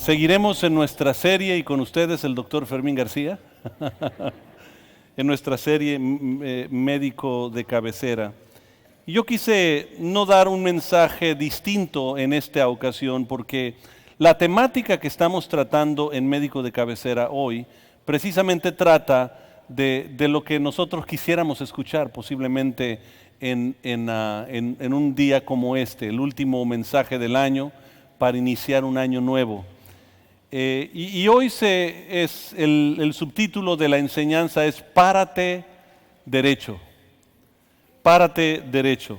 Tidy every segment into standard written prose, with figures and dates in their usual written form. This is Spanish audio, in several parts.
Seguiremos en nuestra serie y con ustedes el doctor Fermín García, en nuestra serie Médico de Cabecera. Y yo quise no dar un mensaje distinto en esta ocasión porque la temática que estamos tratando en Médico de Cabecera hoy precisamente trata de lo que nosotros quisiéramos escuchar posiblemente en un día como este, el último mensaje del año para iniciar un año nuevo. Y hoy el subtítulo de la enseñanza es Párate derecho. Párate derecho.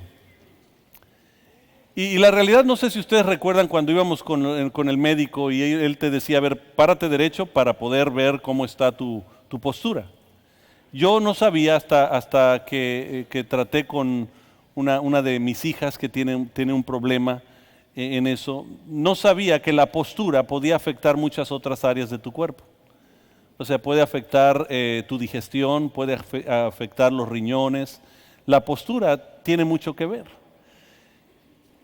Y la realidad, no sé si ustedes recuerdan cuando íbamos con el médico y él te decía, a ver, párate derecho para poder ver cómo está tu postura. Yo no sabía hasta que traté con una de mis hijas que tiene un problema en eso, no sabía que la postura podía afectar muchas otras áreas de tu cuerpo. O sea, puede afectar tu digestión, puede afectar los riñones. La postura tiene mucho que ver.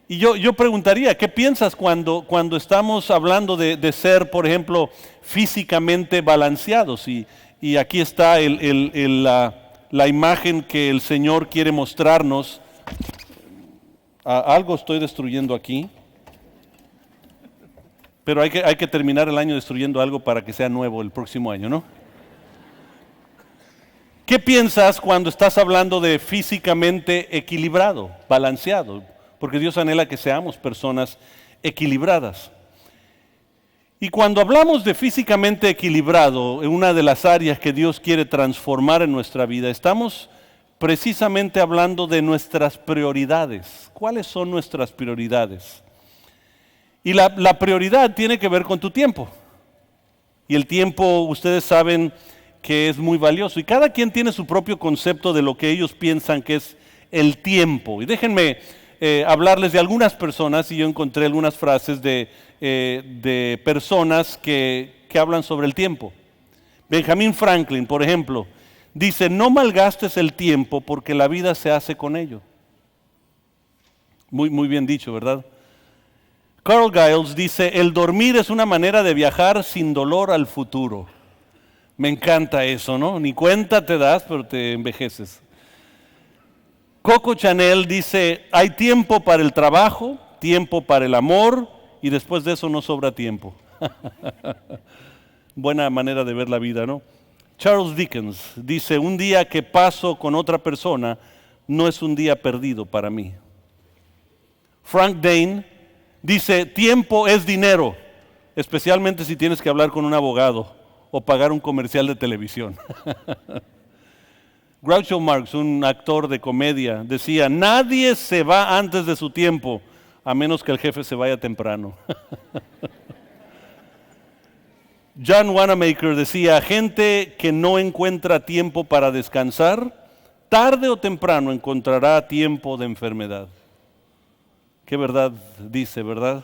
Y yo preguntaría, ¿qué piensas cuando estamos hablando de ser, por ejemplo, físicamente balanceados? Y aquí está la imagen que el Señor quiere mostrarnos. Algo estoy destruyendo aquí. Pero hay que terminar el año destruyendo algo para que sea nuevo el próximo año, ¿no? ¿Qué piensas cuando estás hablando de físicamente equilibrado, balanceado? Porque Dios anhela que seamos personas equilibradas. Y cuando hablamos de físicamente equilibrado, en una de las áreas que Dios quiere transformar en nuestra vida, estamos precisamente hablando de nuestras prioridades. ¿Cuáles son nuestras prioridades? Y la prioridad tiene que ver con tu tiempo. Y el tiempo, ustedes saben que es muy valioso. Y cada quien tiene su propio concepto de lo que ellos piensan que es el tiempo. Y déjenme hablarles de algunas personas, y yo encontré algunas frases de personas que hablan sobre el tiempo. Benjamin Franklin, por ejemplo, dice, no malgastes el tiempo porque la vida se hace con ello. Muy, muy bien dicho, ¿verdad? Carl Giles dice, el dormir es una manera de viajar sin dolor al futuro. Me encanta eso, ¿no? Ni cuenta te das, pero te envejeces. Coco Chanel dice, hay tiempo para el trabajo, tiempo para el amor, y después de eso no sobra tiempo. Buena manera de ver la vida, ¿no? Charles Dickens dice, un día que paso con otra persona no es un día perdido para mí. Frank Dane dice, tiempo es dinero, especialmente si tienes que hablar con un abogado o pagar un comercial de televisión. Groucho Marx, un actor de comedia, decía, nadie se va antes de su tiempo, a menos que el jefe se vaya temprano. John Wanamaker decía, gente que no encuentra tiempo para descansar, tarde o temprano encontrará tiempo de enfermedad. ¿Qué verdad dice, verdad?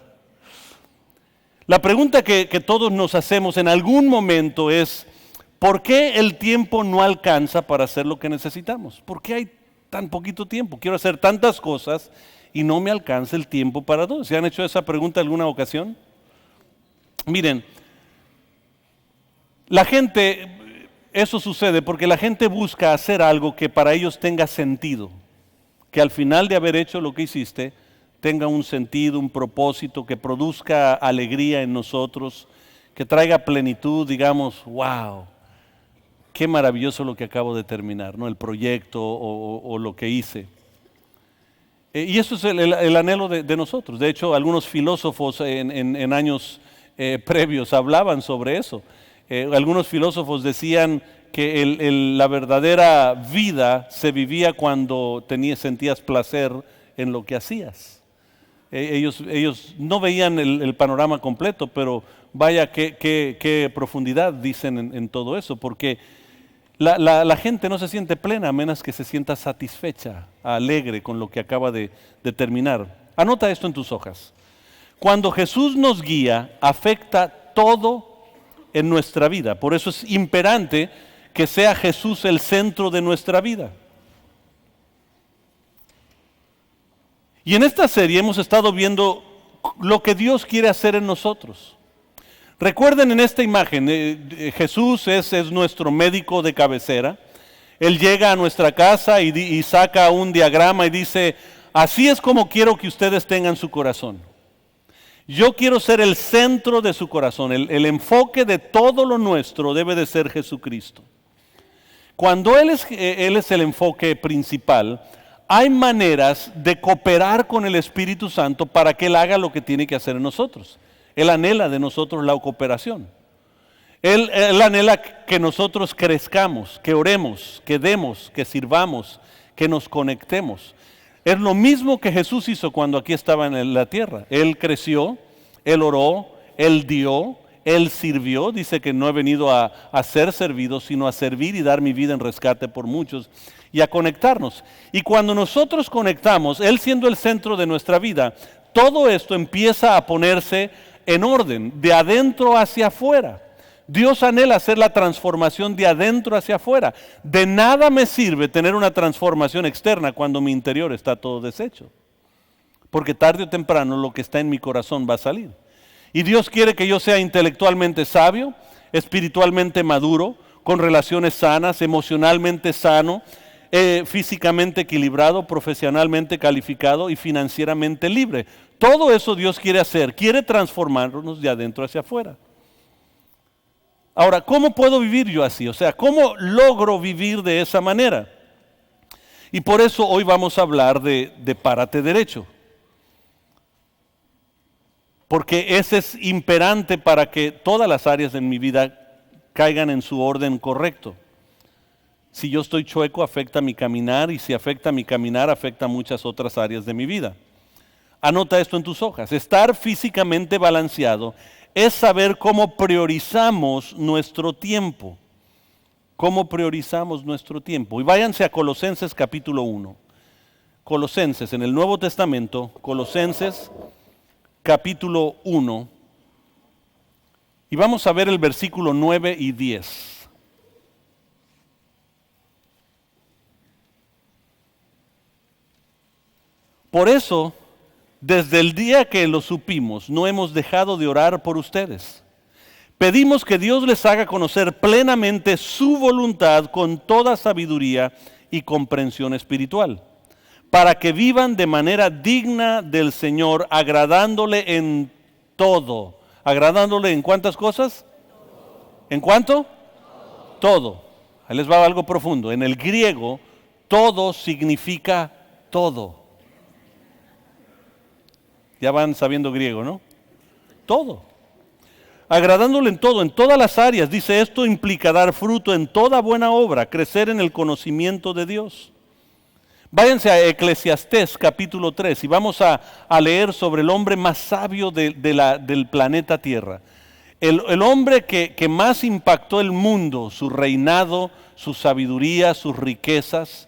La pregunta que todos nos hacemos en algún momento es, ¿por qué el tiempo no alcanza para hacer lo que necesitamos? ¿Por qué hay tan poquito tiempo? Quiero hacer tantas cosas y no me alcanza el tiempo para todo. ¿Se han hecho esa pregunta alguna ocasión? Miren, la gente, eso sucede porque la gente busca hacer algo que para ellos tenga sentido, que al final de haber hecho lo que hiciste, tenga un sentido, un propósito, que produzca alegría en nosotros, que traiga plenitud, digamos, wow, qué maravilloso lo que acabo de terminar, ¿no? El proyecto o lo que hice. Y eso es el anhelo de nosotros. De hecho, algunos filósofos en años previos hablaban sobre eso. Algunos filósofos decían que la verdadera vida se vivía cuando sentías placer en lo que hacías. Ellos no veían el panorama completo, pero vaya qué profundidad dicen en todo eso, porque la gente no se siente plena a menos que se sienta satisfecha, alegre con lo que acaba de terminar. Anota esto en tus hojas. Cuando Jesús nos guía, afecta todo en nuestra vida. Por eso es imperante que sea Jesús el centro de nuestra vida. Y en esta serie hemos estado viendo lo que Dios quiere hacer en nosotros. Recuerden en esta imagen, Jesús es nuestro médico de cabecera. Él llega a nuestra casa y saca un diagrama y dice, así es como quiero que ustedes tengan su corazón. Yo quiero ser el centro de su corazón. El enfoque de todo lo nuestro debe de ser Jesucristo. Cuando Él es el enfoque principal, hay maneras de cooperar con el Espíritu Santo para que Él haga lo que tiene que hacer en nosotros. Él anhela de nosotros la cooperación. Él anhela que nosotros crezcamos, que oremos, que demos, que sirvamos, que nos conectemos. Es lo mismo que Jesús hizo cuando aquí estaba en la tierra. Él creció, Él oró, Él dio, Él sirvió. Dice que no he venido a ser servido, sino a servir y dar mi vida en rescate por muchos y a conectarnos. Y cuando nosotros conectamos, Él siendo el centro de nuestra vida, todo esto empieza a ponerse en orden, de adentro hacia afuera. Dios anhela hacer la transformación de adentro hacia afuera. De nada me sirve tener una transformación externa cuando mi interior está todo deshecho. Porque tarde o temprano lo que está en mi corazón va a salir. Y Dios quiere que yo sea intelectualmente sabio, espiritualmente maduro, con relaciones sanas, emocionalmente sano, físicamente equilibrado, profesionalmente calificado y financieramente libre. Todo eso Dios quiere hacer, quiere transformarnos de adentro hacia afuera. Ahora, ¿cómo puedo vivir yo así? O sea, ¿cómo logro vivir de esa manera? Y por eso hoy vamos a hablar de párate derecho. Porque ese es imperante para que todas las áreas de mi vida caigan en su orden correcto. Si yo estoy chueco, afecta mi caminar, y si afecta mi caminar, afecta muchas otras áreas de mi vida. Anota esto en tus hojas. Estar físicamente balanceado es saber cómo priorizamos nuestro tiempo. Cómo priorizamos nuestro tiempo. Y váyanse a Colosenses capítulo 1. Colosenses, en el Nuevo Testamento, Colosenses capítulo 1. Y vamos a ver el versículo 9 y 10. Por eso, desde el día que lo supimos, no hemos dejado de orar por ustedes. Pedimos que Dios les haga conocer plenamente su voluntad con toda sabiduría y comprensión espiritual, para que vivan de manera digna del Señor, agradándole en todo. ¿Agradándole en cuántas cosas? ¿En cuánto? Todo. Ahí les va algo profundo. En el griego, todo significa todo. Ya van sabiendo griego, ¿no? Todo. Agradándole en todo, en todas las áreas. Dice, esto implica dar fruto en toda buena obra, crecer en el conocimiento de Dios. Váyanse a Eclesiastés capítulo 3 y vamos a leer sobre el hombre más sabio del planeta Tierra. El hombre que más impactó el mundo, su reinado, su sabiduría, sus riquezas.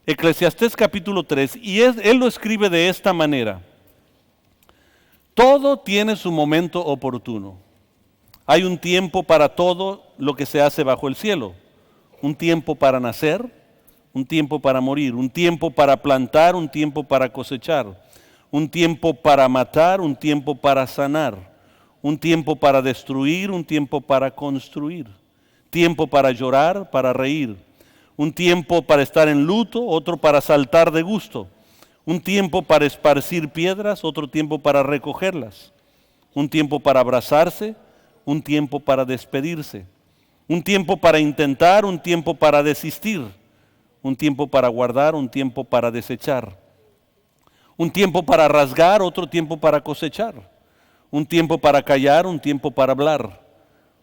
Eclesiastés capítulo 3, y él lo escribe de esta manera. Todo tiene su momento oportuno. Hay un tiempo para todo lo que se hace bajo el cielo. Un tiempo para nacer, un tiempo para morir, un tiempo para plantar, un tiempo para cosechar, un tiempo para matar, un tiempo para sanar, un tiempo para destruir, un tiempo para construir, tiempo para llorar, para reír, un tiempo para estar en luto, otro para saltar de gusto. Un tiempo para esparcir piedras, otro tiempo para recogerlas. Un tiempo para abrazarse, un tiempo para despedirse. Un tiempo para intentar, un tiempo para desistir. Un tiempo para guardar, un tiempo para desechar. Un tiempo para rasgar, otro tiempo para cosechar. Un tiempo para callar, un tiempo para hablar.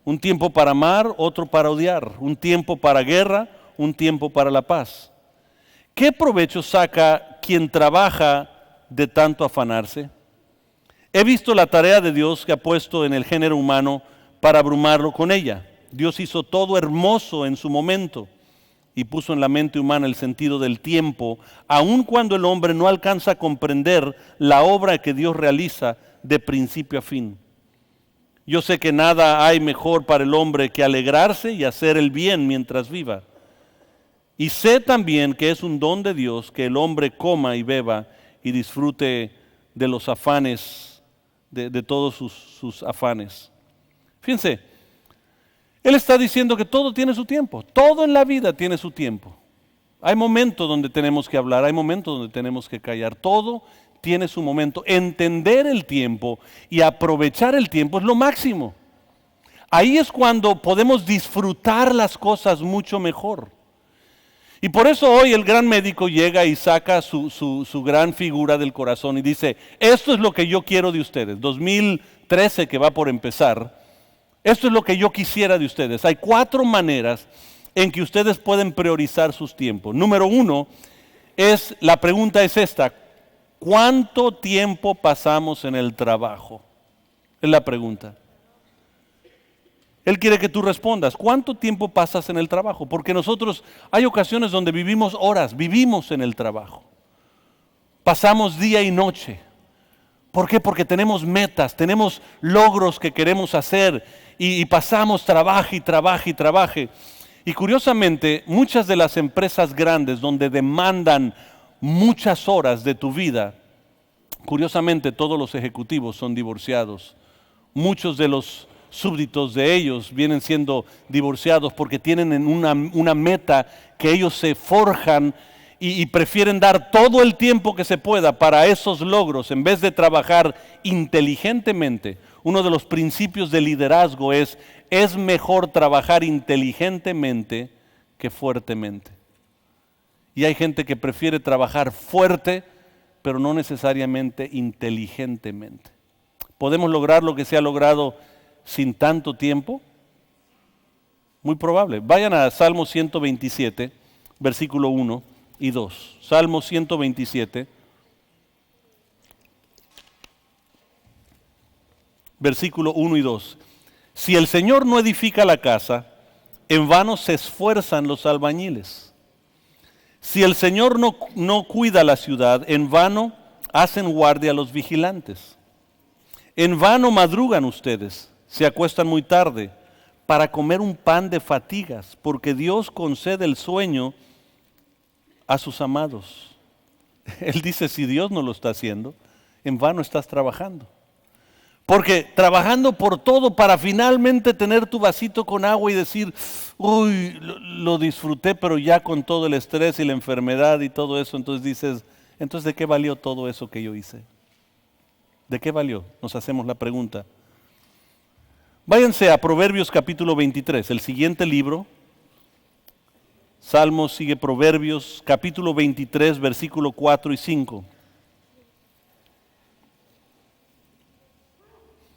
Un tiempo para amar, otro para odiar. Un tiempo para guerra, un tiempo para la paz. ¿Qué provecho saca quien trabaja de tanto afanarse? He visto la tarea de Dios que ha puesto en el género humano para abrumarlo con ella. Dios hizo todo hermoso en su momento y puso en la mente humana el sentido del tiempo, aun cuando el hombre no alcanza a comprender la obra que Dios realiza de principio a fin. Yo sé que nada hay mejor para el hombre que alegrarse y hacer el bien mientras viva. Y sé también que es un don de Dios que el hombre coma y beba y disfrute de los afanes, de todos sus afanes. Fíjense, Él está diciendo que todo tiene su tiempo, todo en la vida tiene su tiempo. Hay momentos donde tenemos que hablar, hay momentos donde tenemos que callar, todo tiene su momento. Entender el tiempo y aprovechar el tiempo es lo máximo. Ahí es cuando podemos disfrutar las cosas mucho mejor. Y por eso hoy el gran médico llega y saca su gran figura del corazón y dice, esto es lo que yo quiero de ustedes, 2013 que va por empezar, esto es lo que yo quisiera de ustedes. Hay 4 maneras en que ustedes pueden priorizar sus tiempos. Número 1 la pregunta es esta, ¿cuánto tiempo pasamos en el trabajo? Es la pregunta. Él quiere que tú respondas, ¿cuánto tiempo pasas en el trabajo? Porque nosotros hay ocasiones donde vivimos horas, vivimos en el trabajo. Pasamos día y noche. ¿Por qué? Porque tenemos metas, tenemos logros que queremos hacer y pasamos trabaje y trabaje y trabaje. Y curiosamente, muchas de las empresas grandes donde demandan muchas horas de tu vida, curiosamente todos los ejecutivos son divorciados. Muchos de los súbditos de ellos vienen siendo divorciados porque tienen una meta que ellos se forjan y prefieren dar todo el tiempo que se pueda para esos logros en vez de trabajar inteligentemente. Uno de los principios de liderazgo es mejor trabajar inteligentemente que fuertemente. Y hay gente que prefiere trabajar fuerte, pero no necesariamente inteligentemente. ¿Podemos lograr lo que se ha logrado sin tanto tiempo? Muy probable. Vayan a Salmo 127, versículo 1 y 2. Salmo 127, versículo 1 y 2. Si el Señor no edifica la casa, en vano se esfuerzan los albañiles. Si el Señor no cuida la ciudad, en vano hacen guardia los vigilantes. En vano madrugan ustedes, se acuestan muy tarde para comer un pan de fatigas, porque Dios concede el sueño a sus amados. Él dice, si Dios no lo está haciendo, en vano estás trabajando. Porque trabajando por todo para finalmente tener tu vasito con agua y decir, uy, lo disfruté, pero ya con todo el estrés y la enfermedad y todo eso, entonces dices, entonces ¿de qué valió todo eso que yo hice? ¿De qué valió? Nos hacemos la pregunta. Váyanse a Proverbios capítulo 23, el siguiente libro. Salmos sigue Proverbios capítulo 23, versículo 4 y 5.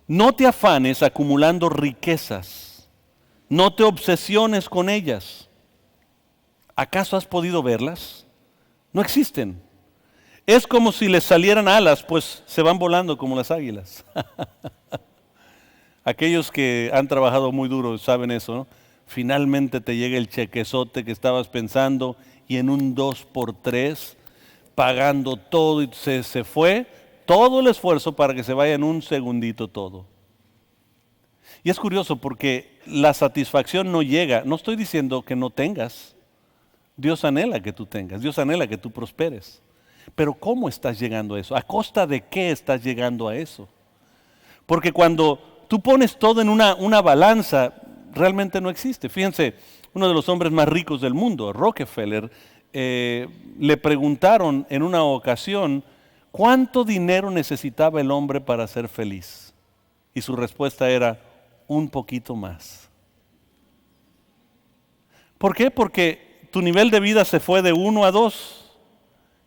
No te afanes acumulando riquezas, no te obsesiones con ellas. ¿Acaso has podido verlas? No existen. Es como si les salieran alas, pues se van volando como las águilas. Aquellos que han trabajado muy duro saben eso, ¿no? Finalmente te llega el chequezote que estabas pensando y en un 2x3, pagando todo y se fue todo el esfuerzo para que se vaya en un segundito todo. Y es curioso porque la satisfacción no llega, no estoy diciendo que no tengas, Dios anhela que tú tengas, Dios anhela que tú prosperes. Pero ¿cómo estás llegando a eso? ¿A costa de qué estás llegando a eso? Porque cuando tú pones todo en una balanza, realmente no existe. Fíjense, uno de los hombres más ricos del mundo, Rockefeller, le preguntaron en una ocasión, ¿cuánto dinero necesitaba el hombre para ser feliz? Y su respuesta era, un poquito más. ¿Por qué? Porque tu nivel de vida se fue de 1 a 2.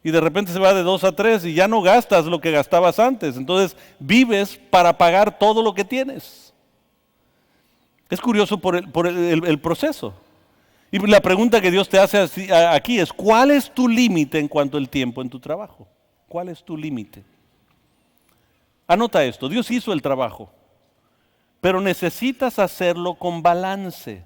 Y de repente se va de 2 a 3 y ya no gastas lo que gastabas antes. Entonces vives para pagar todo lo que tienes. Es curioso por el proceso. Y la pregunta que Dios te hace aquí es, ¿cuál es tu límite en cuanto al tiempo en tu trabajo? ¿Cuál es tu límite? Anota esto, Dios hizo el trabajo, pero necesitas hacerlo con balance.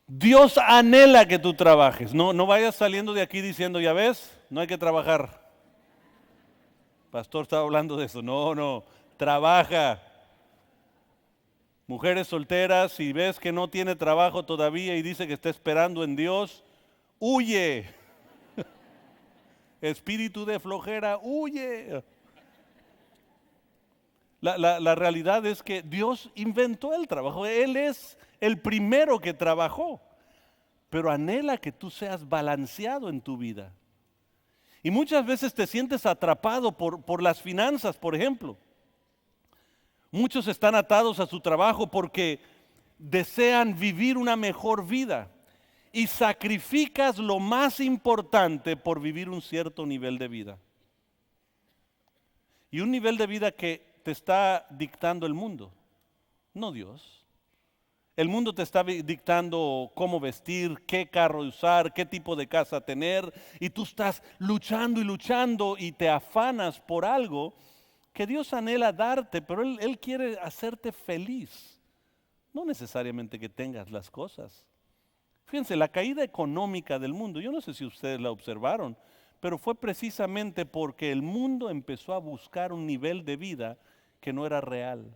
Dios anhela que tú trabajes. No vayas saliendo de aquí diciendo, ya ves, no hay que trabajar. Pastor estaba hablando de eso. No, trabaja. Mujeres solteras, si ves que no tiene trabajo todavía y dice que está esperando en Dios, huye. Espíritu de flojera, huye. La realidad es que Dios inventó el trabajo. Él es el primero que trabajó, pero anhela que tú seas balanceado en tu vida. Y muchas veces te sientes atrapado por las finanzas, por ejemplo. Muchos están atados a su trabajo porque desean vivir una mejor vida y sacrificas lo más importante por vivir un cierto nivel de vida. Y un nivel de vida que te está dictando el mundo, no Dios. El mundo te está dictando cómo vestir, qué carro usar, qué tipo de casa tener, y tú estás luchando y luchando y te afanas por algo que Dios anhela darte, pero Él quiere hacerte feliz, no necesariamente que tengas las cosas. Fíjense, la caída económica del mundo, yo no sé si ustedes la observaron, pero fue precisamente porque el mundo empezó a buscar un nivel de vida que no era real.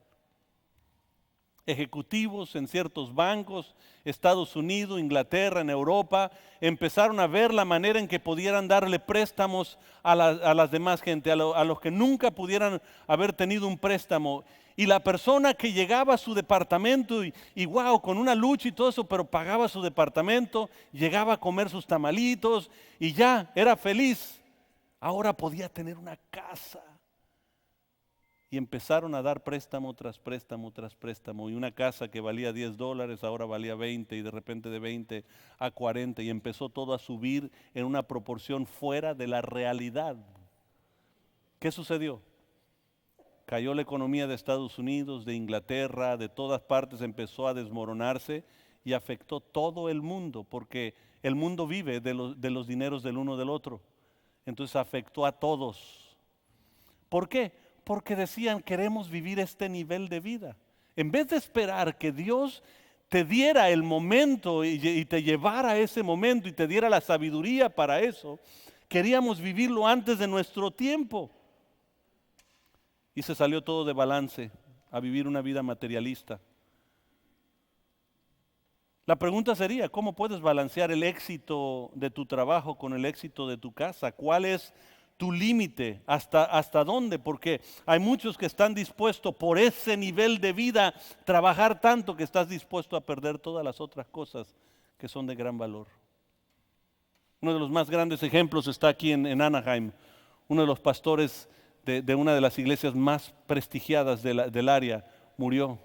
Ejecutivos en ciertos bancos, Estados Unidos, Inglaterra, en Europa, empezaron a ver la manera en que pudieran darle préstamos a las demás gente, a los que nunca pudieran haber tenido un préstamo. Y la persona que llegaba a su departamento y wow, con una lucha y todo eso, pero pagaba su departamento, llegaba a comer sus tamalitos y ya, era feliz. Ahora podía tener una casa. Y empezaron a dar préstamo tras préstamo tras préstamo. Y una casa que valía $10 ahora valía 20 y de repente de 20 a 40. Y empezó todo a subir en una proporción fuera de la realidad. ¿Qué sucedió? Cayó la economía de Estados Unidos, de Inglaterra, de todas partes empezó a desmoronarse y afectó todo el mundo. Porque el mundo vive de los dineros del uno del otro. Entonces afectó a todos. ¿Por qué? Porque decían, queremos vivir este nivel de vida. En vez de esperar que Dios te diera el momento y te llevara a ese momento y te diera la sabiduría para eso, queríamos vivirlo antes de nuestro tiempo. Y se salió todo de balance a vivir una vida materialista. La pregunta sería, ¿cómo puedes balancear el éxito de tu trabajo con el éxito de tu casa? ¿Cuál es tu límite? ¿Hasta dónde? Porque hay muchos que están dispuestos por ese nivel de vida trabajar tanto que estás dispuesto a perder todas las otras cosas que son de gran valor. Uno de los más grandes ejemplos está aquí en Anaheim. Uno de los pastores de una de las iglesias más prestigiadas del área murió.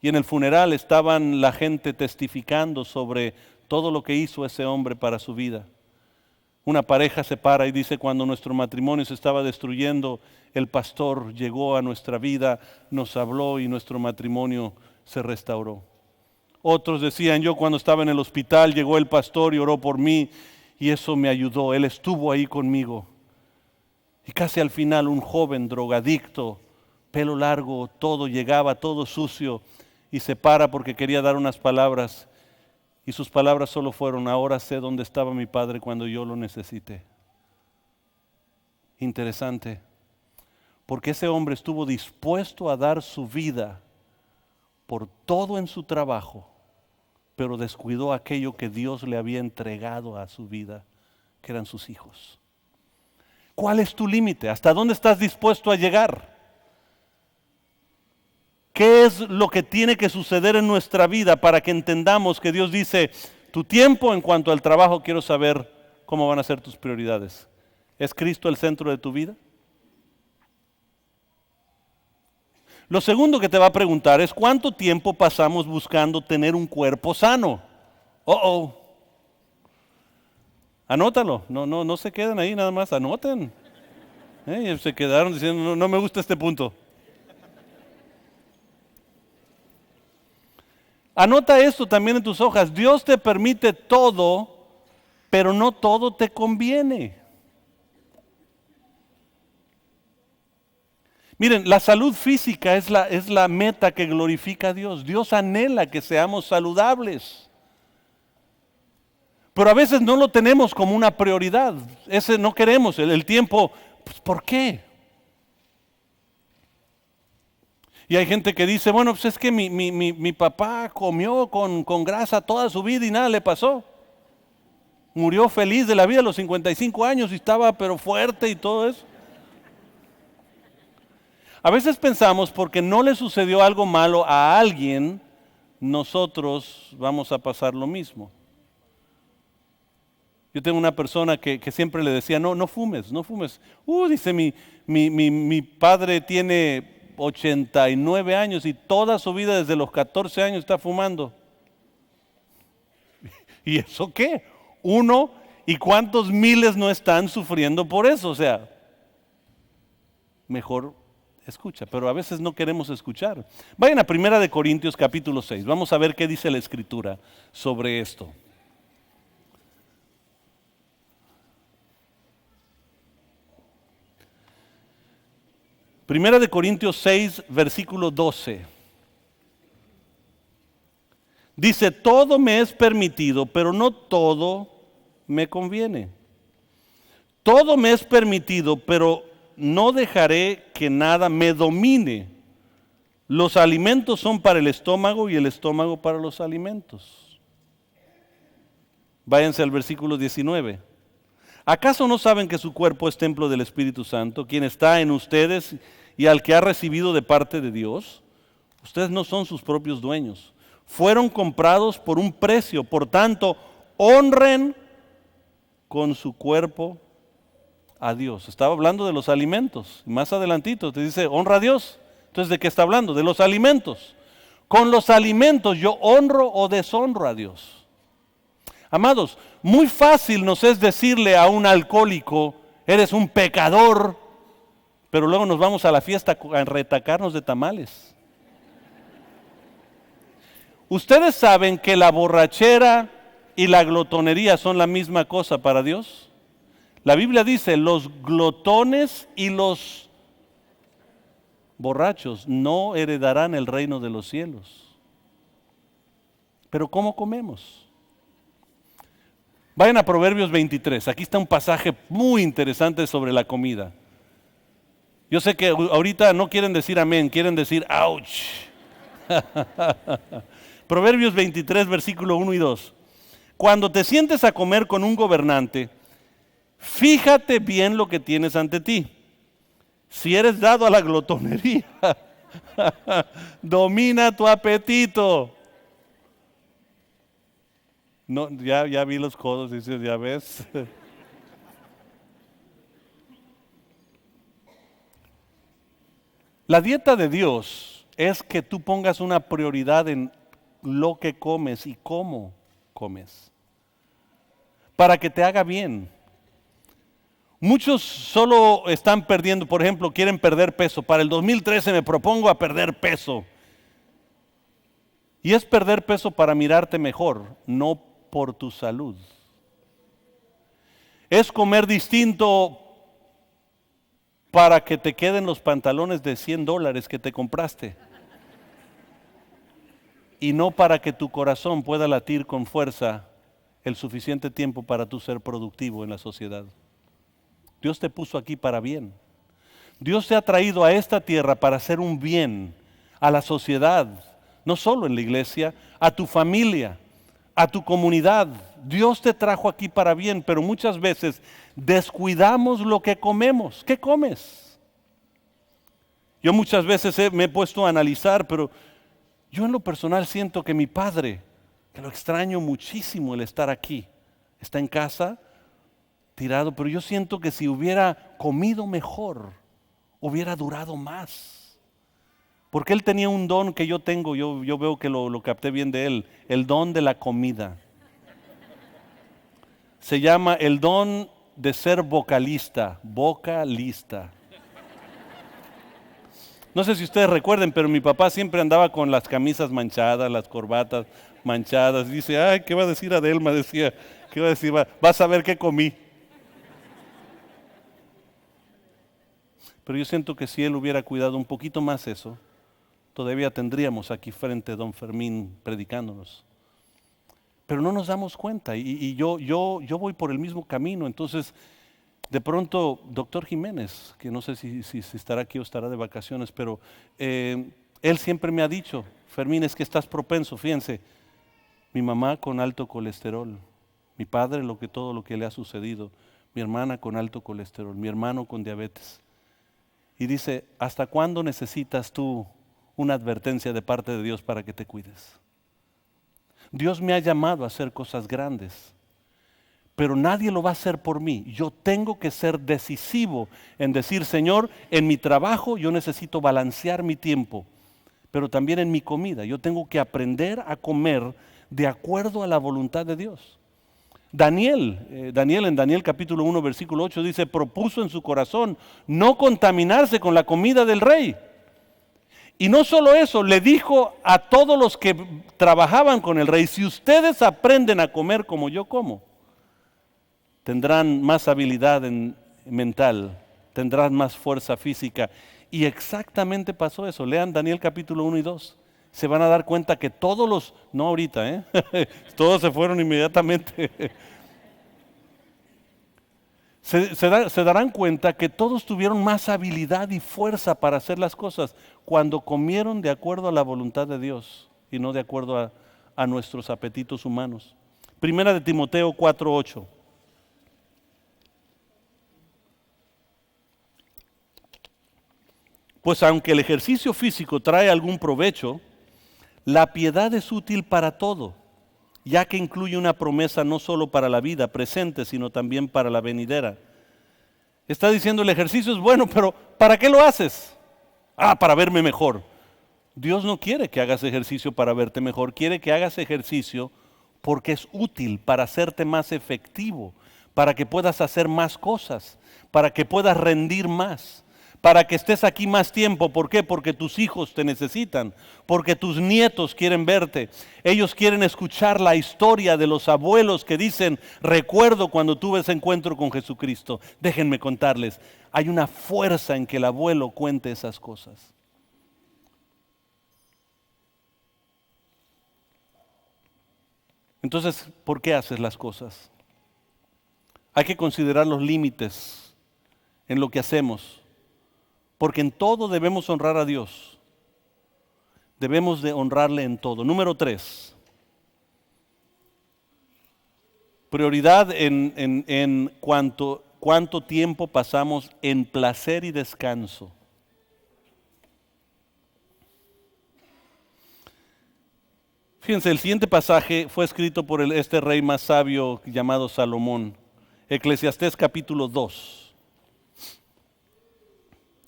Y en el funeral estaban la gente testificando sobre todo lo que hizo ese hombre para su vida. Una pareja se para y dice, cuando nuestro matrimonio se estaba destruyendo, el pastor llegó a nuestra vida, nos habló y nuestro matrimonio se restauró. Otros decían, yo cuando estaba en el hospital llegó el pastor y oró por mí y eso me ayudó, él estuvo ahí conmigo. Y casi al final un joven drogadicto, pelo largo, todo llegaba, todo sucio, y se para porque quería dar unas palabras. Y sus palabras solo fueron, ahora sé dónde estaba mi padre cuando yo lo necesité. Interesante, porque ese hombre estuvo dispuesto a dar su vida por todo en su trabajo, pero descuidó aquello que Dios le había entregado a su vida, que eran sus hijos. ¿Cuál es tu límite? ¿Hasta dónde estás dispuesto a llegar? ¿Qué es lo que tiene que suceder en nuestra vida para que entendamos que Dios dice, tu tiempo en cuanto al trabajo quiero saber cómo van a ser tus prioridades? ¿Es Cristo el centro de tu vida? Lo segundo que te va a preguntar es ¿cuánto tiempo pasamos buscando tener un cuerpo sano? Anótalo, no se queden ahí nada más, anoten. Se quedaron diciendo, no me gusta este punto. Anota esto también en tus hojas. Dios te permite todo, pero no todo te conviene. Miren, la salud física es la meta que glorifica a Dios. Dios anhela que seamos saludables. Pero a veces no lo tenemos como una prioridad. Ese no queremos, el tiempo, pues ¿por qué? Y hay gente que dice, bueno, pues es que mi papá comió con grasa toda su vida y nada le pasó. Murió feliz de la vida a los 55 años y estaba pero fuerte y todo eso. A veces pensamos porque no le sucedió algo malo a alguien, nosotros vamos a pasar lo mismo. Yo tengo una persona que siempre le decía, no, no fumes, no fumes. Dice, mi padre tiene 89 años y toda su vida desde los 14 años está fumando. ¿Y eso qué? Uno, ¿y cuántos miles no están sufriendo por eso? O sea, mejor escucha, pero a veces no queremos escuchar. Vayan a 1 Corintios capítulo 6, vamos a ver qué dice la Escritura sobre esto. 1 Corintios 6, versículo 12. Dice, todo me es permitido, pero no todo me conviene. Todo me es permitido, pero no dejaré que nada me domine. Los alimentos son para el estómago y el estómago para los alimentos. Váyanse al versículo 19. ¿Acaso no saben que su cuerpo es templo del Espíritu Santo, quien está en ustedes y al que ha recibido de parte de Dios? Ustedes no son sus propios dueños. Fueron comprados por un precio. Por tanto, honren con su cuerpo a Dios. Estaba hablando de los alimentos. Más adelantito te dice, honra a Dios. Entonces, ¿de qué está hablando? De los alimentos. Con los alimentos yo honro o deshonro a Dios. Amados, muy fácil nos es decirle a un alcohólico, eres un pecador, pero luego nos vamos a la fiesta a retacarnos de tamales. ¿Ustedes saben que la borrachera y la glotonería son la misma cosa para Dios? La Biblia dice, los glotones y los borrachos no heredarán el reino de los cielos. Pero ¿cómo comemos? Vayan a Proverbios 23, aquí está un pasaje muy interesante sobre la comida. Yo sé que ahorita no quieren decir amén, quieren decir ouch. Proverbios 23, versículo 1 y 2. Cuando te sientes a comer con un gobernante, fíjate bien lo que tienes ante ti. Si eres dado a la glotonería, domina tu apetito. No, ya vi los codos, dices, ya ves. La dieta de Dios es que tú pongas una prioridad en lo que comes y cómo comes, para que te haga bien. Muchos solo están perdiendo, por ejemplo, quieren perder peso. Para el 2013 me propongo a perder peso. Y es perder peso para mirarte mejor, no por tu salud. Es comer distinto para que te queden los pantalones de $100 que te compraste. Y no para que tu corazón pueda latir con fuerza el suficiente tiempo para tú ser productivo en la sociedad. Dios te puso aquí para bien. Dios te ha traído a esta tierra para hacer un bien a la sociedad, no solo en la iglesia, a tu familia, a tu comunidad. Dios te trajo aquí para bien, pero muchas veces descuidamos lo que comemos. ¿Qué comes? Yo muchas veces me he puesto a analizar, pero yo en lo personal siento que mi padre, que lo extraño muchísimo el estar aquí, está en casa, tirado, pero yo siento que si hubiera comido mejor, hubiera durado más. Porque él tenía un don que yo tengo, yo veo que lo capté bien de él, el don de la comida. Se llama el don de ser vocalista. No sé si ustedes recuerden, pero mi papá siempre andaba con las camisas manchadas, las corbatas manchadas. Dice, ay, ¿qué va a decir Adelma? Decía, ¿qué va a decir? Vas a ver qué comí. Pero yo siento que si él hubiera cuidado un poquito más eso, todavía tendríamos aquí frente a don Fermín predicándonos. Pero no nos damos cuenta y yo voy por el mismo camino. Entonces, de pronto, doctor Jiménez, que no sé si estará aquí o estará de vacaciones, pero él siempre me ha dicho, Fermín, es que estás propenso, fíjense, mi mamá con alto colesterol, mi padre todo lo que le ha sucedido, mi hermana con alto colesterol, mi hermano con diabetes. Y dice, ¿hasta cuándo necesitas tú una advertencia de parte de Dios para que te cuides? Dios me ha llamado a hacer cosas grandes, pero nadie lo va a hacer por mí. Yo tengo que ser decisivo en decir, Señor, en mi trabajo yo necesito balancear mi tiempo, pero también en mi comida. Yo tengo que aprender a comer de acuerdo a la voluntad de Dios. Daniel en Daniel capítulo 1 versículo 8 dice, propuso en su corazón no contaminarse con la comida del rey. Y no solo eso, le dijo a todos los que trabajaban con el rey, si ustedes aprenden a comer como yo como, tendrán más habilidad mental, tendrán más fuerza física. Y exactamente pasó eso. Lean Daniel capítulo 1 y 2. Se van a dar cuenta que todos los, no ahorita, todos se fueron inmediatamente. Se darán cuenta que todos tuvieron más habilidad y fuerza para hacer las cosas cuando comieron de acuerdo a la voluntad de Dios y no de acuerdo a nuestros apetitos humanos. Primera de Timoteo 4:8. Pues aunque el ejercicio físico trae algún provecho, la piedad es útil para todo, ya que incluye una promesa no solo para la vida presente, sino también para la venidera. Está diciendo el ejercicio es bueno, pero ¿para qué lo haces? Para verme mejor. Dios no quiere que hagas ejercicio para verte mejor, quiere que hagas ejercicio porque es útil para hacerte más efectivo, para que puedas hacer más cosas, para que puedas rendir más. Para que estés aquí más tiempo. ¿Por qué? Porque tus hijos te necesitan, porque tus nietos quieren verte. Ellos quieren escuchar la historia de los abuelos que dicen, recuerdo cuando tuve ese encuentro con Jesucristo. Déjenme contarles, hay una fuerza en que el abuelo cuente esas cosas. Entonces, ¿por qué haces las cosas? Hay que considerar los límites en lo que hacemos. Porque en todo debemos honrar a Dios. Debemos de honrarle en todo. Número 3. Prioridad en cuánto tiempo pasamos en placer y descanso. Fíjense, el siguiente pasaje fue escrito por este rey más sabio llamado Salomón. Eclesiastés capítulo 2.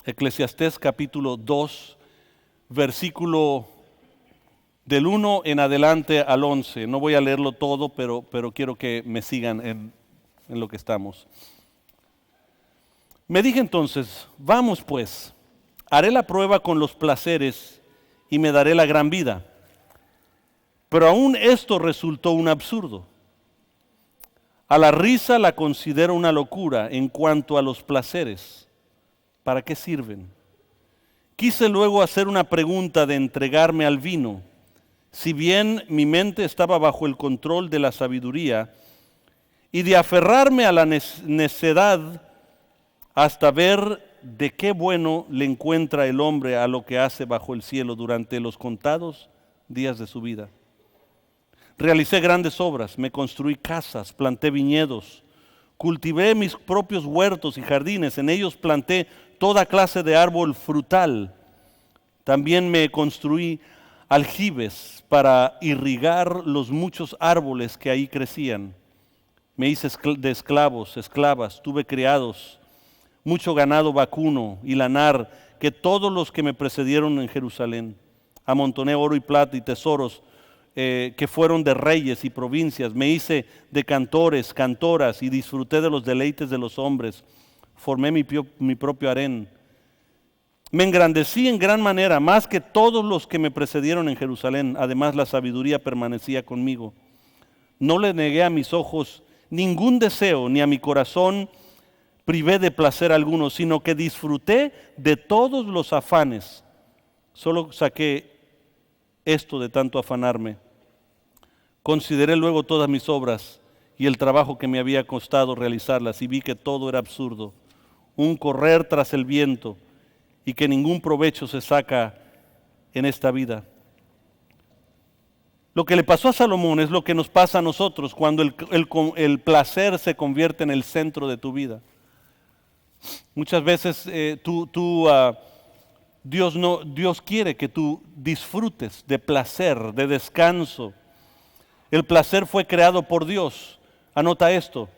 Eclesiastés capítulo 2, versículo del 1 en adelante al 11. No voy a leerlo todo, pero quiero que me sigan en lo que estamos. Me dije entonces, vamos pues, haré la prueba con los placeres y me daré la gran vida. Pero aún esto resultó un absurdo. A la risa la considero una locura en cuanto a los placeres. ¿Para qué sirven? Quise luego hacer una pregunta de entregarme al vino. Si bien mi mente estaba bajo el control de la sabiduría y de aferrarme a la necedad hasta ver de qué bueno le encuentra el hombre a lo que hace bajo el cielo durante los contados días de su vida. Realicé grandes obras, me construí casas, planté viñedos, cultivé mis propios huertos y jardines, en ellos planté toda clase de árbol frutal. También me construí aljibes para irrigar los muchos árboles que ahí crecían. Me hice de esclavos, esclavas, tuve criados, mucho ganado vacuno y lanar, que todos los que me precedieron en Jerusalén. Amontoné oro y plata y tesoros que fueron de reyes y provincias. Me hice de cantores, cantoras y disfruté de los deleites de los hombres. Formé mi propio harén. Me engrandecí en gran manera, más que todos los que me precedieron en Jerusalén. Además, la sabiduría permanecía conmigo. No le negué a mis ojos ningún deseo, ni a mi corazón privé de placer alguno, sino que disfruté de todos los afanes. Solo saqué esto de tanto afanarme. Consideré luego todas mis obras y el trabajo que me había costado realizarlas, y vi que todo era absurdo, un correr tras el viento, y que ningún provecho se saca en esta vida. Lo que le pasó a Salomón es lo que nos pasa a nosotros cuando el placer se convierte en el centro de tu vida. Muchas veces Dios quiere que tú disfrutes de placer, de descanso. El placer fue creado por Dios. Anota esto,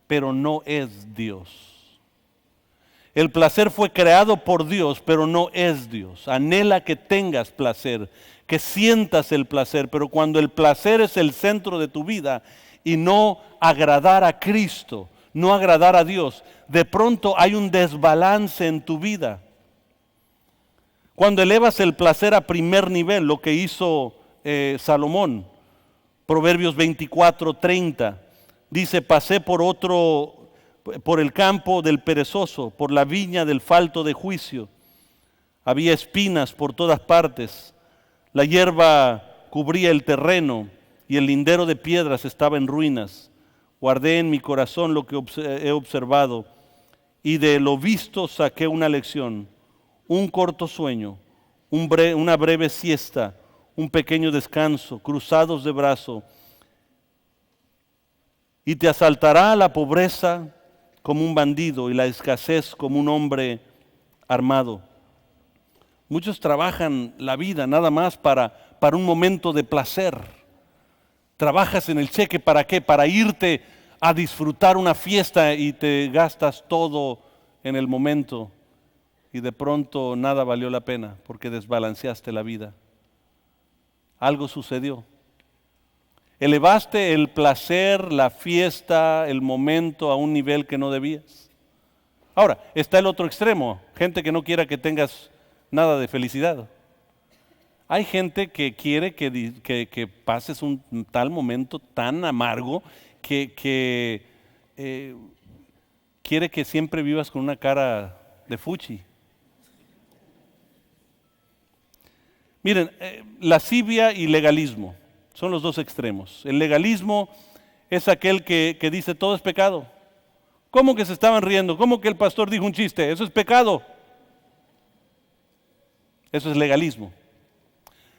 pero no es Dios. El placer fue creado por Dios, pero no es Dios. Anhela que tengas placer, que sientas el placer, pero cuando el placer es el centro de tu vida y no agradar a Cristo, no agradar a Dios, de pronto hay un desbalance en tu vida. Cuando elevas el placer a primer nivel, lo que hizo Salomón, Proverbios 24:30, dice: pasé por el campo del perezoso, por la viña del falto de juicio. Había espinas por todas partes, la hierba cubría el terreno y el lindero de piedras estaba en ruinas. Guardé en mi corazón lo que he observado y de lo visto saqué una lección: un corto sueño, una breve siesta, un pequeño descanso, cruzados de brazo, y te asaltará la pobreza como un bandido y la escasez como un hombre armado. Muchos trabajan la vida nada más para un momento de placer. Trabajas en el cheque, ¿para qué? Para irte a disfrutar una fiesta y te gastas todo en el momento y de pronto nada valió la pena porque desbalanceaste la vida. Algo sucedió. Elevaste el placer, la fiesta, el momento a un nivel que no debías. Ahora, está el otro extremo, gente que no quiera que tengas nada de felicidad. Hay gente que quiere que pases un tal momento tan amargo que quiere que siempre vivas con una cara de fuchi. Miren, lascivia y legalismo son los dos extremos. El legalismo es aquel que dice todo es pecado. ¿Cómo que se estaban riendo? ¿Cómo que el pastor dijo un chiste? Eso es pecado. Eso es legalismo.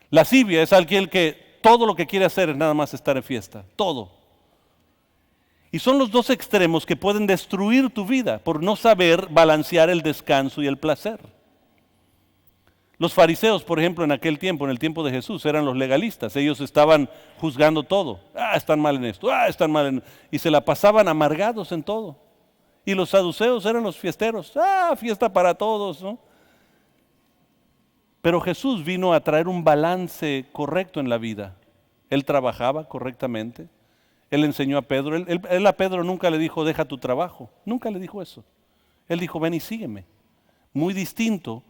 Lascivia es aquel que todo lo que quiere hacer es nada más estar en fiesta. Todo. Y son los dos extremos que pueden destruir tu vida por no saber balancear el descanso y el placer. Los fariseos, por ejemplo, en aquel tiempo, en el tiempo de Jesús, eran los legalistas. Ellos estaban juzgando todo. Están mal en esto, están mal en... Y se la pasaban amargados en todo. Y los saduceos eran los fiesteros. Fiesta para todos, ¿no? Pero Jesús vino a traer un balance correcto en la vida. Él trabajaba correctamente. Él enseñó a Pedro. Él a Pedro nunca le dijo, deja tu trabajo. Nunca le dijo eso. Él dijo, ven y sígueme. Muy distinto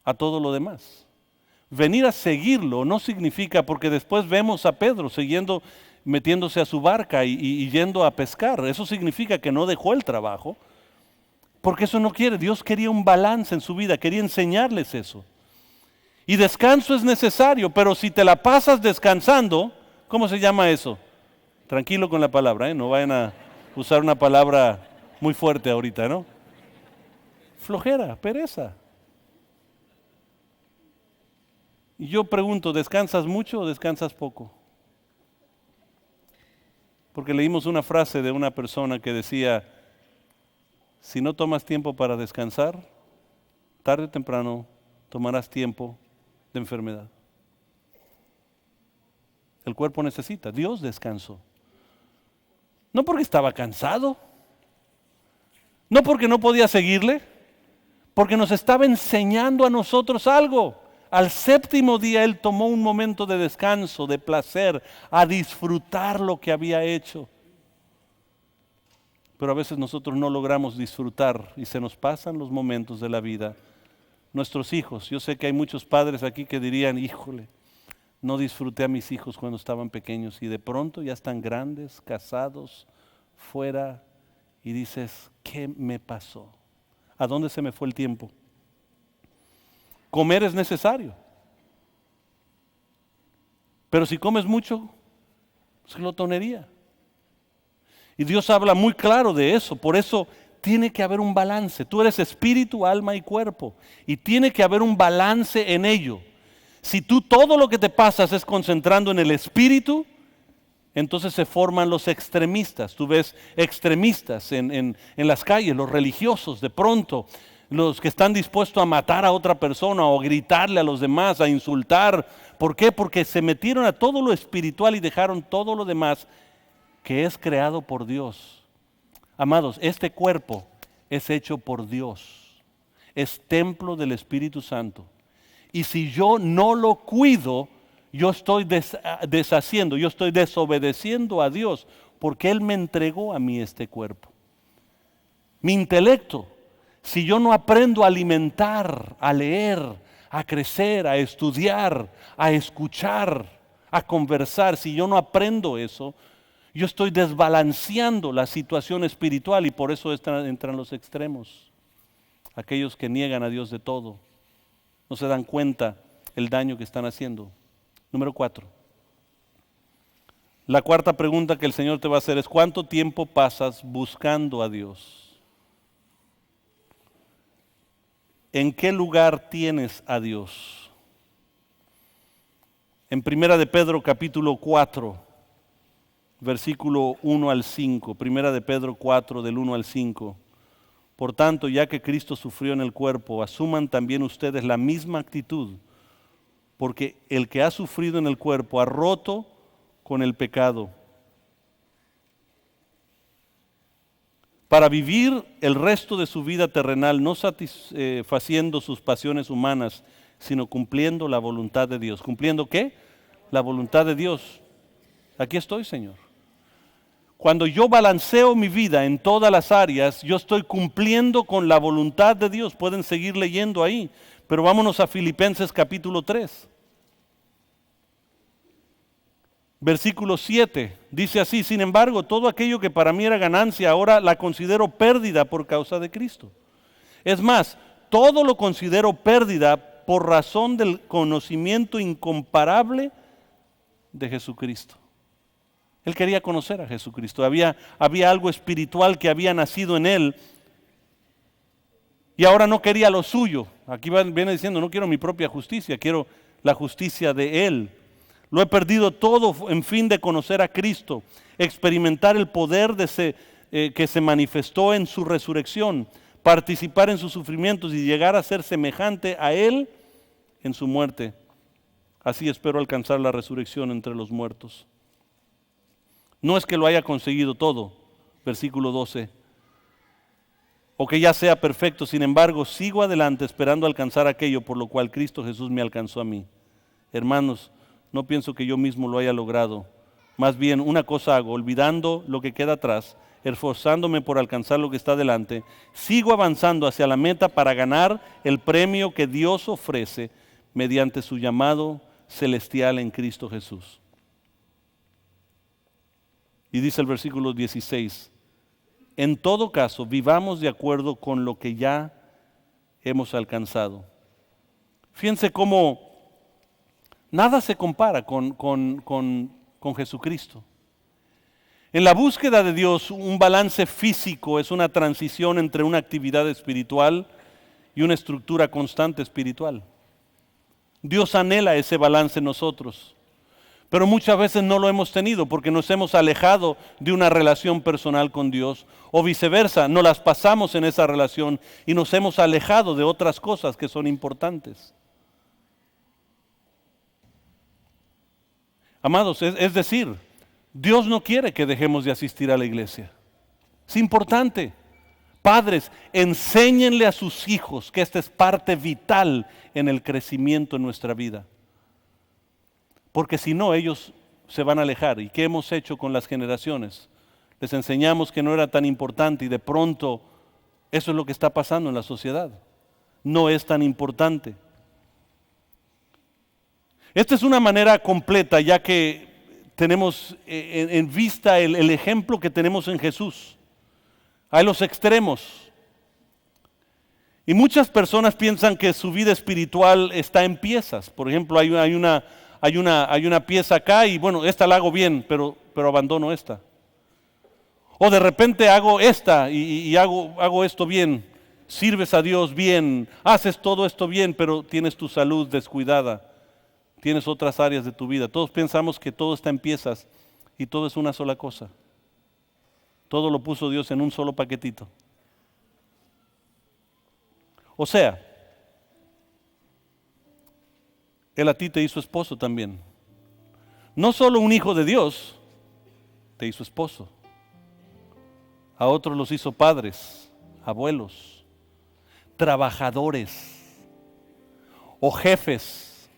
a todo lo demás. Venir a seguirlo no significa, porque después vemos a Pedro metiéndose a su barca y yendo a pescar. Eso significa que no dejó el trabajo, porque eso no quiere. Dios quería un balance en su vida, quería enseñarles eso. Y descanso es necesario, pero si te la pasas descansando, ¿cómo se llama eso? Tranquilo con la palabra, no vayan a usar una palabra muy fuerte ahorita, ¿no? Flojera, pereza. Y yo pregunto, ¿descansas mucho o descansas poco? Porque leímos una frase de una persona que decía, si no tomas tiempo para descansar, tarde o temprano tomarás tiempo de enfermedad. El cuerpo necesita, Dios descansó. No porque estaba cansado, no porque no podía seguirle, porque nos estaba enseñando a nosotros algo. Al séptimo día Él tomó un momento de descanso, de placer, a disfrutar lo que había hecho. Pero a veces nosotros no logramos disfrutar y se nos pasan los momentos de la vida. Nuestros hijos, yo sé que hay muchos padres aquí que dirían, híjole, no disfruté a mis hijos cuando estaban pequeños y de pronto ya están grandes, casados, fuera y dices, ¿qué me pasó? ¿A dónde se me fue el tiempo? Comer es necesario. Pero si comes mucho, es glotonería. Y Dios habla muy claro de eso. Por eso tiene que haber un balance. Tú eres espíritu, alma y cuerpo. Y tiene que haber un balance en ello. Si tú todo lo que te pasas es concentrando en el espíritu, entonces se forman los extremistas. Tú ves extremistas en las calles, los religiosos, de pronto, los que están dispuestos a matar a otra persona o gritarle a los demás, a insultar. ¿Por qué? Porque se metieron a todo lo espiritual y dejaron todo lo demás que es creado por Dios. Amados, este cuerpo es hecho por Dios, es templo del Espíritu Santo. Y si yo no lo cuido, yo estoy deshaciendo, yo estoy desobedeciendo a Dios, porque Él me entregó a mí este cuerpo. Mi intelecto, si yo no aprendo a alimentar, a leer, a crecer, a estudiar, a escuchar, a conversar, si yo no aprendo eso, yo estoy desbalanceando la situación espiritual y por eso entran los extremos. Aquellos que niegan a Dios de todo, no se dan cuenta el daño que están haciendo. Número 4. La cuarta pregunta que el Señor te va a hacer es: ¿cuánto tiempo pasas buscando a Dios? ¿En qué lugar tienes a Dios? En Primera de Pedro capítulo 4, versículo 1 al 5. Primera de Pedro 4, del 1 al 5. Por tanto, ya que Cristo sufrió en el cuerpo, asuman también ustedes la misma actitud, porque el que ha sufrido en el cuerpo ha roto con el pecado, para vivir el resto de su vida terrenal, no satisfaciendo sus pasiones humanas, sino cumpliendo la voluntad de Dios. ¿Cumpliendo qué? La voluntad de Dios. Aquí estoy, Señor. Cuando yo balanceo mi vida en todas las áreas, yo estoy cumpliendo con la voluntad de Dios. Pueden seguir leyendo ahí, pero vámonos a Filipenses capítulo 3. Versículo 7, dice así: sin embargo, todo aquello que para mí era ganancia, ahora la considero pérdida por causa de Cristo. Es más, todo lo considero pérdida por razón del conocimiento incomparable de Jesucristo. Él quería conocer a Jesucristo, había algo espiritual que había nacido en él y ahora no quería lo suyo. Aquí viene diciendo: no quiero mi propia justicia, quiero la justicia de Él. Lo he perdido todo en fin de conocer a Cristo, experimentar el poder que se manifestó en su resurrección, participar en sus sufrimientos y llegar a ser semejante a Él en su muerte. Así espero alcanzar la resurrección entre los muertos. No es que lo haya conseguido todo, versículo 12, o que ya sea perfecto, sin embargo, sigo adelante esperando alcanzar aquello por lo cual Cristo Jesús me alcanzó a mí. Hermanos, no pienso que yo mismo lo haya logrado. Más bien, una cosa hago: olvidando lo que queda atrás, esforzándome por alcanzar lo que está delante, sigo avanzando hacia la meta para ganar el premio que Dios ofrece mediante su llamado celestial en Cristo Jesús. Y dice el versículo 16: en todo caso, vivamos de acuerdo con lo que ya hemos alcanzado. Fíjense cómo nada se compara con Jesucristo. En la búsqueda de Dios, un balance físico es una transición entre una actividad espiritual y una estructura constante espiritual. Dios anhela ese balance en nosotros, pero muchas veces no lo hemos tenido porque nos hemos alejado de una relación personal con Dios, o viceversa, no las pasamos en esa relación y nos hemos alejado de otras cosas que son importantes. Amados, es decir, Dios no quiere que dejemos de asistir a la iglesia. Es importante. Padres, enséñenle a sus hijos que esta es parte vital en el crecimiento en nuestra vida. Porque si no, ellos se van a alejar. ¿Y qué hemos hecho con las generaciones? Les enseñamos que no era tan importante y de pronto eso es lo que está pasando en la sociedad. No es tan importante. Esta es una manera completa, ya que tenemos en vista el ejemplo que tenemos en Jesús. Hay los extremos. Y muchas personas piensan que su vida espiritual está en piezas. Por ejemplo, hay una pieza acá y bueno, esta la hago bien, pero abandono esta. O de repente hago esta y hago esto bien. Sirves a Dios bien, haces todo esto bien, pero tienes tu salud descuidada. Tienes otras áreas de tu vida. Todos pensamos que todo está en piezas y todo es una sola cosa. Todo lo puso Dios en un solo paquetito. O sea, Él a ti te hizo esposo también. No solo un hijo de Dios te hizo esposo. A otros los hizo padres, abuelos, trabajadores o jefes.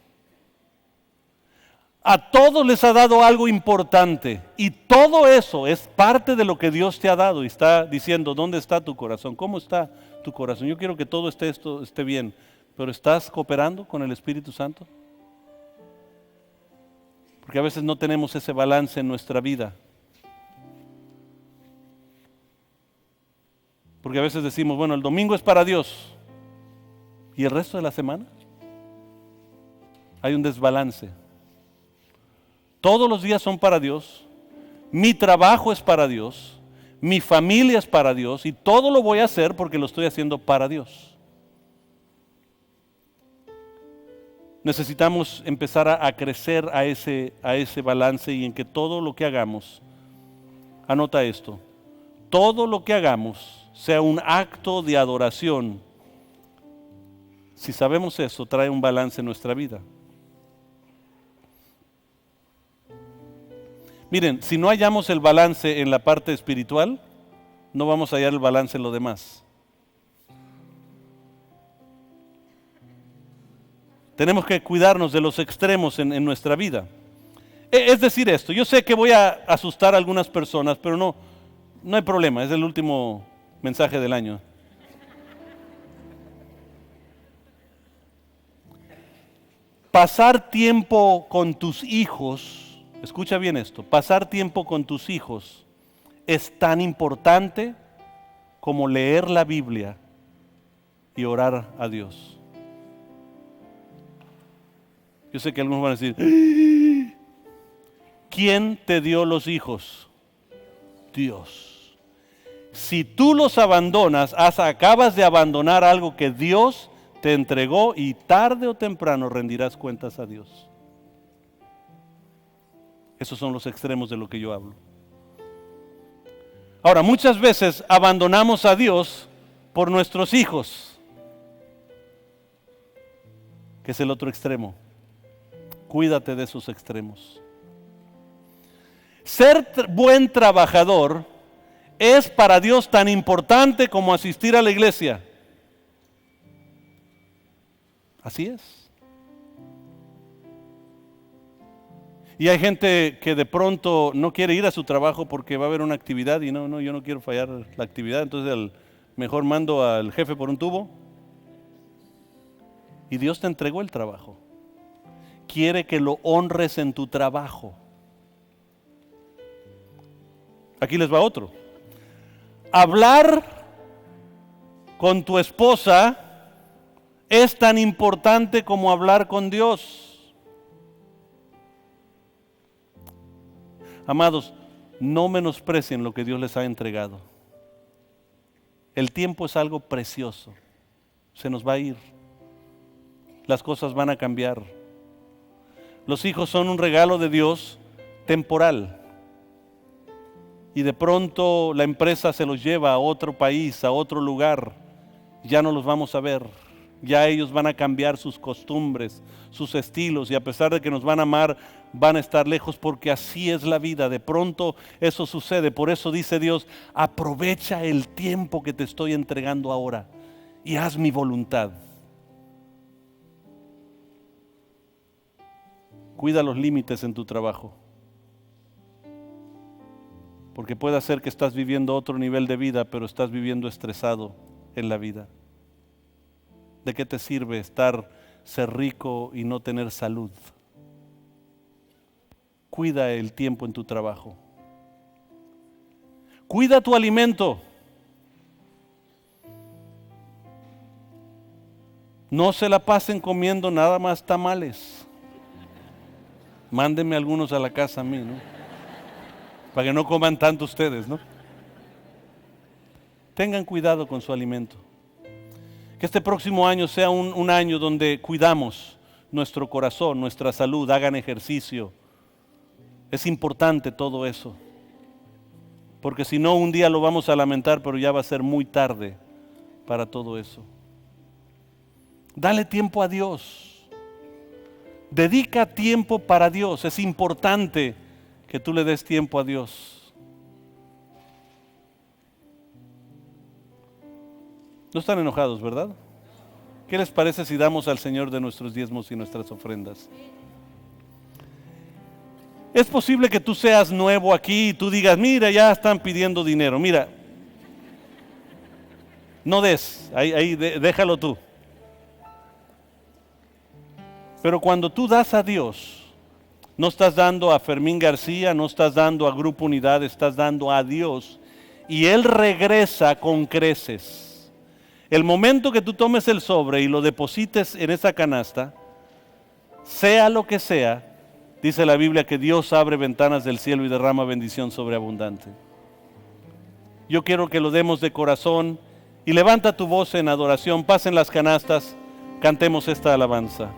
A todos les ha dado algo importante y todo eso es parte de lo que Dios te ha dado y está diciendo, ¿dónde está tu corazón? ¿Cómo está tu corazón? Yo quiero que todo esté bien, pero ¿estás cooperando con el Espíritu Santo? Porque a veces no tenemos ese balance en nuestra vida. Porque a veces decimos, bueno, el domingo es para Dios y el resto de la semana hay un desbalance. Todos los días son para Dios, mi trabajo es para Dios, mi familia es para Dios y todo lo voy a hacer porque lo estoy haciendo para Dios. Necesitamos empezar a crecer a ese balance y en que todo lo que hagamos, anota esto, todo lo que hagamos sea un acto de adoración. Si sabemos eso, trae un balance en nuestra vida. Miren, si no hallamos el balance en la parte espiritual, no vamos a hallar el balance en lo demás. Tenemos que cuidarnos de los extremos en nuestra vida. Es decir esto, yo sé que voy a asustar a algunas personas, pero no hay problema, es el último mensaje del año. Pasar tiempo con tus hijos, escucha bien esto, pasar tiempo con tus hijos es tan importante como leer la Biblia y orar a Dios. Yo sé que algunos van a decir, ¿quién te dio los hijos? Dios. Si tú los abandonas, acabas de abandonar algo que Dios te entregó y tarde o temprano rendirás cuentas a Dios. Esos son los extremos de lo que yo hablo. Ahora, muchas veces abandonamos a Dios por nuestros hijos, que es el otro extremo. Cuídate de esos extremos. Ser buen trabajador es para Dios tan importante como asistir a la iglesia. Así es. Y hay gente que de pronto no quiere ir a su trabajo porque va a haber una actividad y no, yo no quiero fallar la actividad, entonces mejor mando al jefe por un tubo. Y Dios te entregó el trabajo. Quiere que lo honres en tu trabajo. Aquí les va otro. Hablar con tu esposa es tan importante como hablar con Dios. Amados, no menosprecien lo que Dios les ha entregado. El tiempo es algo precioso. Se nos va a ir. Las cosas van a cambiar. Los hijos son un regalo de Dios temporal. Y de pronto la empresa se los lleva a otro país, a otro lugar. Ya no los vamos a ver. Ya ellos van a cambiar sus costumbres, sus estilos, y a pesar de que nos van a amar, van a estar lejos porque así es la vida. De pronto eso sucede. Por eso dice Dios, aprovecha el tiempo que te estoy entregando ahora y haz mi voluntad. Cuida los límites en tu trabajo, porque puede ser que estás viviendo otro nivel de vida, pero estás viviendo estresado en la vida. ¿De qué te sirve ser rico y no tener salud? Cuida el tiempo en tu trabajo. Cuida tu alimento. No se la pasen comiendo nada más tamales. Mándenme algunos a la casa a mí, ¿no? Para que no coman tanto ustedes, ¿no? Tengan cuidado con su alimento. Que este próximo año sea un año donde cuidamos nuestro corazón, nuestra salud, hagan ejercicio. Es importante todo eso. Porque si no, un día lo vamos a lamentar, pero ya va a ser muy tarde para todo eso. Dale tiempo a Dios. Dedica tiempo para Dios. Es importante que tú le des tiempo a Dios. No están enojados, ¿verdad? ¿Qué les parece si damos al Señor de nuestros diezmos y nuestras ofrendas? Es posible que tú seas nuevo aquí y tú digas, mira, ya están pidiendo dinero. Mira, no des, ahí déjalo tú. Pero cuando tú das a Dios, no estás dando a Fermín García, no estás dando a Grupo Unidad, estás dando a Dios. Y Él regresa con creces. El momento que tú tomes el sobre y lo deposites en esa canasta, sea lo que sea, dice la Biblia que Dios abre ventanas del cielo y derrama bendición sobreabundante. Yo quiero que lo demos de corazón y levanta tu voz en adoración, pasen las canastas, cantemos esta alabanza.